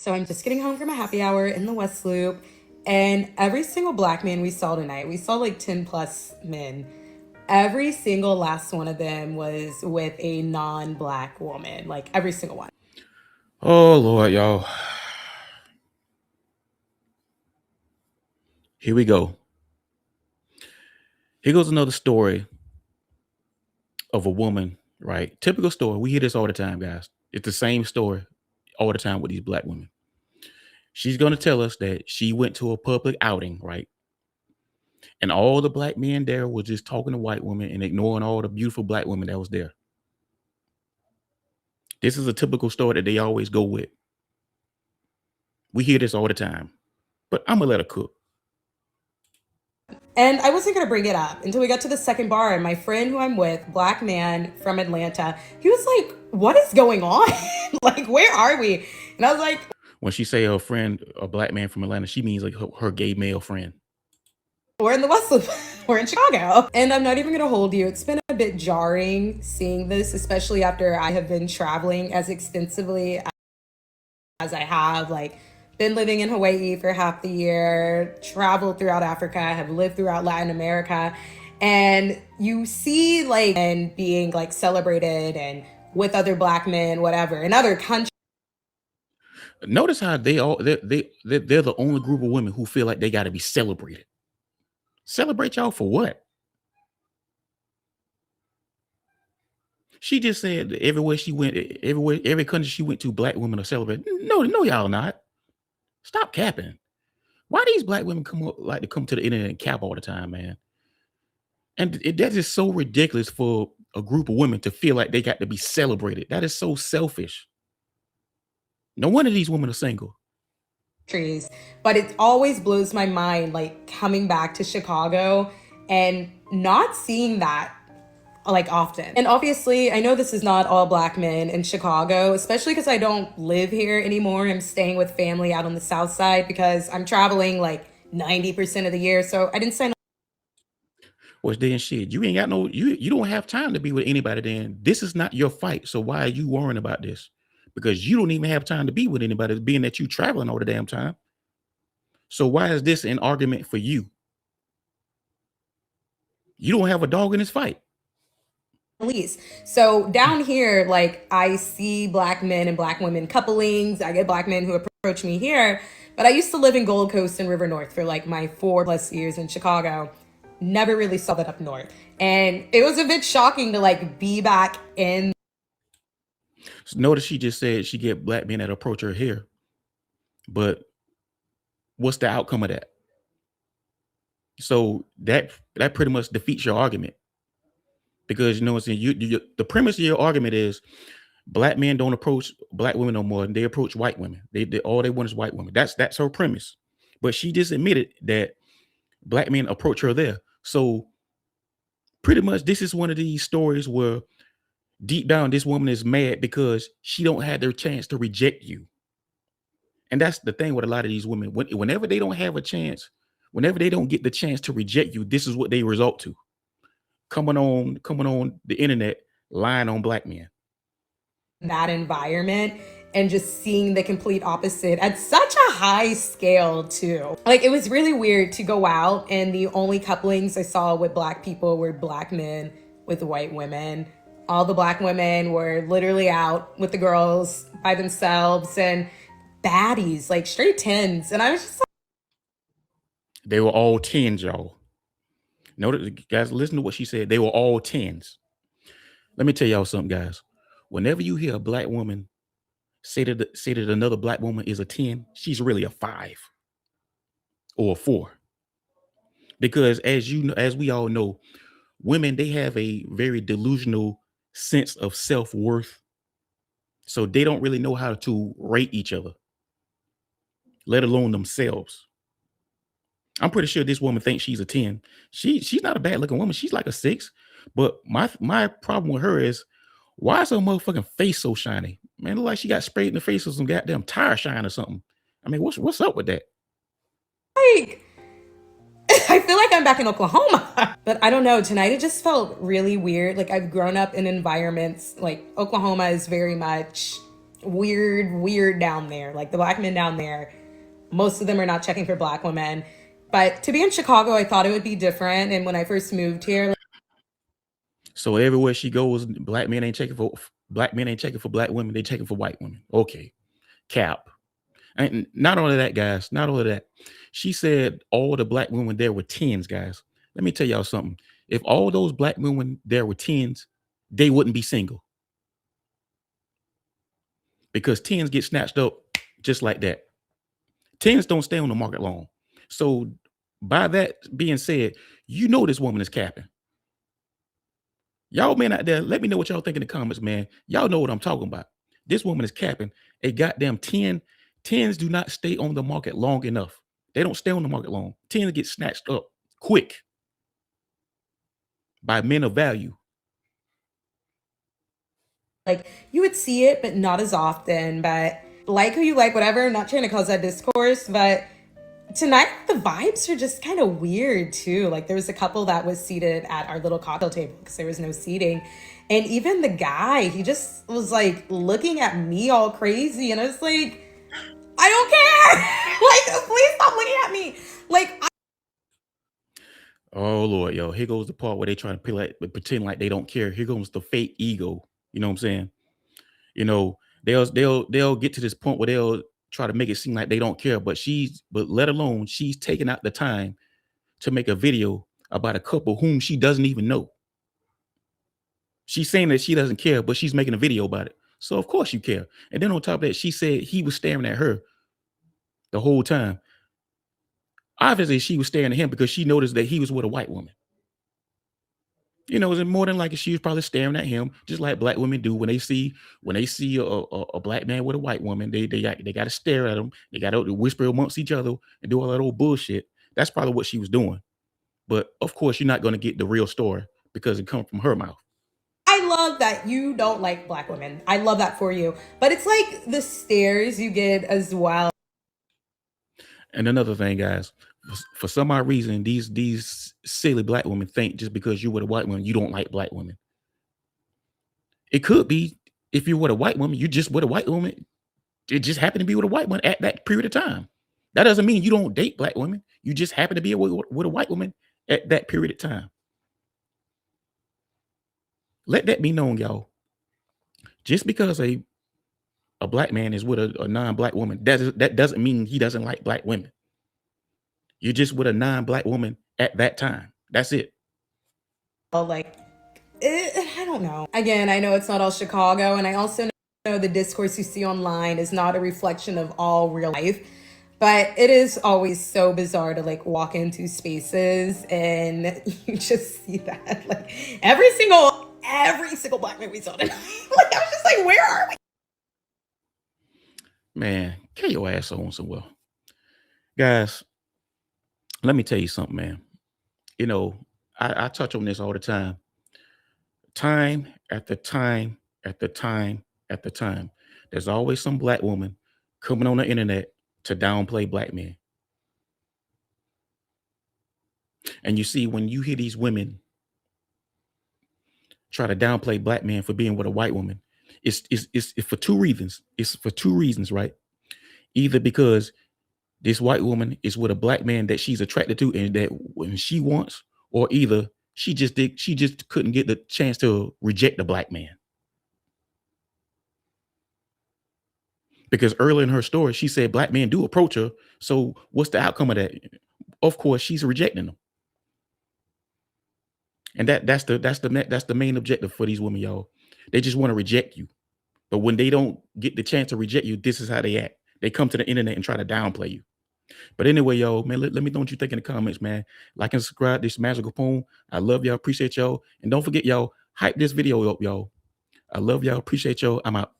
So I'm just getting home from a happy hour in the West Loop, and every single black man we saw tonight, we saw like 10 plus men. Every single last one of them was with a non black woman, like every single one. Oh Lord, y'all. Here we go. Here goes another story of a woman, right? Typical story. We hear this all the time, guys. It's the same story all the time with these black women. She's going to tell us that she went to a public outing, right? And all the black men there were just talking to white women and ignoring all the beautiful black women that was there. This is a typical story that they always go with. We hear this all the time. But I'm going to let her cook. And I wasn't going to bring it up until we got to the second bar. And my friend who I'm with, black man from Atlanta, he was like, "What is going on? Like, where are we?" And I was like, When she say her friend, a black man from Atlanta, she means like her gay male friend. "We're in the West Loop. We're in Chicago." And I'm not even going to hold you. It's been a bit jarring seeing this, especially after I have been traveling as extensively as I have. Like, been living in Hawaii for half the year, traveled throughout Africa, have lived throughout Latin America. And you see like and being like celebrated and with other black men, whatever, in other countries. Notice how they're the only group of women who feel like they got to be celebrated. Celebrate y'all for what? She just said that everywhere she went, every country she went to, black women are celebrating. No, y'all not. Stop capping. Why these black women like to come to the internet and cap all the time, man? And that is so ridiculous for a group of women to feel like they got to be celebrated. That is so selfish. No wonder these women are single. But it always blows my mind, like coming back to Chicago and not seeing that like often. And obviously, I know this is not all black men in Chicago, especially because I don't live here anymore. I'm staying with family out on the south side because I'm traveling like 90% of the year. So I didn't sign. Well, then shit, you ain't got no you don't have time to be with anybody then. This is not your fight. So why are you worrying about this? Because you don't even have time to be with anybody, being that you traveling all the damn time. So why is this an argument for you? You don't have a dog in this fight. Least. So down here, like I see black men and black women couplings. I get black men who approach me here. But I used to live in Gold Coast and River North for like my 4+ years in Chicago. Never really saw that up north. And it was a bit shocking to like be back in. So notice she just said she get black men that approach her here. But what's the outcome of that? So that pretty much defeats your argument. Because you know what I'm saying, the premise of your argument is black men don't approach black women no more, and they approach white women. They all they want is white women. That's her premise. But she just admitted that black men approach her there. So pretty much this is one of these stories where deep down this woman is mad because she don't have their chance to reject you. And that's the thing with a lot of these women. Whenever they don't have a chance, whenever they don't get the chance to reject you, this is what they result to. Coming on the internet, lying on black men. That environment and just seeing the complete opposite at such a high scale too. Like it was really weird to go out and the only couplings I saw with black people were black men with white women. All the black women were literally out with the girls by themselves and baddies, like straight tens. And I was just like, they were all tens, y'all. Notice, guys, listen to what she said. They were all tens. Let me tell y'all something, guys. Whenever you hear a black woman say that another black woman is a 10, she's really a 5 or a 4. Because as we all know, women, they have a very delusional sense of self-worth. So they don't really know how to rate each other, let alone themselves. I'm pretty sure this woman thinks she's a 10. She's not a bad looking woman. She's like a 6. But my problem with her is, why is her motherfucking face so shiny? Man, look like she got sprayed in the face with some goddamn tire shine or something. I mean, what's up with that? like I feel like I'm back in Oklahoma. But I don't know, tonight it just felt really weird. Like I've grown up in environments like Oklahoma is very much weird down there. Like the black men down there, most of them are not checking for black women. But to be in Chicago, I thought it would be different. And when I first moved here, So everywhere she goes, black men ain't checking for black women. They checking for white women. Okay, cap. And not only that, guys. Not only that. She said all the black women there were tens, guys. Let me tell y'all something. If all those black women there were tens, they wouldn't be single because tens get snatched up just like that. Tens don't stay on the market long. So by that being said, you know this woman is capping. Y'all men out there, let me know what y'all think in the comments, man. Y'all know what I'm talking about. This woman is capping a goddamn 10. Tens do not stay on the market long enough. They don't stay on the market long. Tens get snatched up quick by men of value. like you would see it, but not as often. But like who you like, whatever. I'm not trying to cause that discourse, but tonight the vibes are just kind of weird too. Like there was a couple that was seated at our little cocktail table because there was no seating, and even the guy, he just was like looking at me all crazy, and I was like, I don't care. Like please stop looking at me. Like Oh Lord, yo, here goes the part where they trying to pretend like they don't care. Here comes the fake ego. You know what I'm saying? You know, they'll get to this point where they'll try to make it seem like they don't care, but let alone she's taking out the time to make a video about a couple whom she doesn't even know. She's saying that she doesn't care, but she's making a video about it. So of course you care. And then on top of that, she said he was staring at her the whole time. Obviously, she was staring at him because she noticed that he was with a white woman. You know, it's more than likely she was probably staring at him, just like black women do when they see a black man with a white woman. They got to stare at him. They got to whisper amongst each other and do all that old bullshit. That's probably what she was doing. But of course, you're not going to get the real story because it comes from her mouth. I love that you don't like black women. I love that for you. But it's like the stares you get as well. And another thing, guys, for some odd reason, these silly black women think just because you're with a white woman, you don't like black women. It could be if you're with a white woman, you just with a white woman. It just happened to be with a white woman at that period of time. That doesn't mean you don't date black women. You just happen to be with a white woman at that period of time. Let that be known, y'all. Just because a black man is with a non-black woman, that doesn't mean he doesn't like black women. You're just with a non-black woman at that time. That's it. Like, I don't know. Again, I know it's not all Chicago, and I also know the discourse you see online is not a reflection of all real life. But it is always so bizarre to like walk into spaces and you just see that like every single black man we saw tonight. Like I was just like, where are we? Man, get your ass on somewhere. Guys, let me tell you something, man. You know, I touch on this all the time. Time after time after time after time. There's always some black woman coming on the internet to downplay black men. And you see, when you hear these women try to downplay black men for being with a white woman, it's for two reasons. It's for two reasons, right? Either because this white woman is with a black man that she's attracted to and that when she wants, or either she just couldn't get the chance to reject the black man. Because earlier in her story, she said black men do approach her. So what's the outcome of that? Of course, she's rejecting them. And that's the main objective for these women, y'all. They just want to reject you. But when they don't get the chance to reject you, this is how they act. They come to the internet and try to downplay you. But anyway, y'all, man, let me know what you think in the comments, man. Like and subscribe. This is Magical Poem. I love y'all. Appreciate y'all. And don't forget, y'all, hype this video up, y'all. I love y'all. Appreciate y'all. I'm out.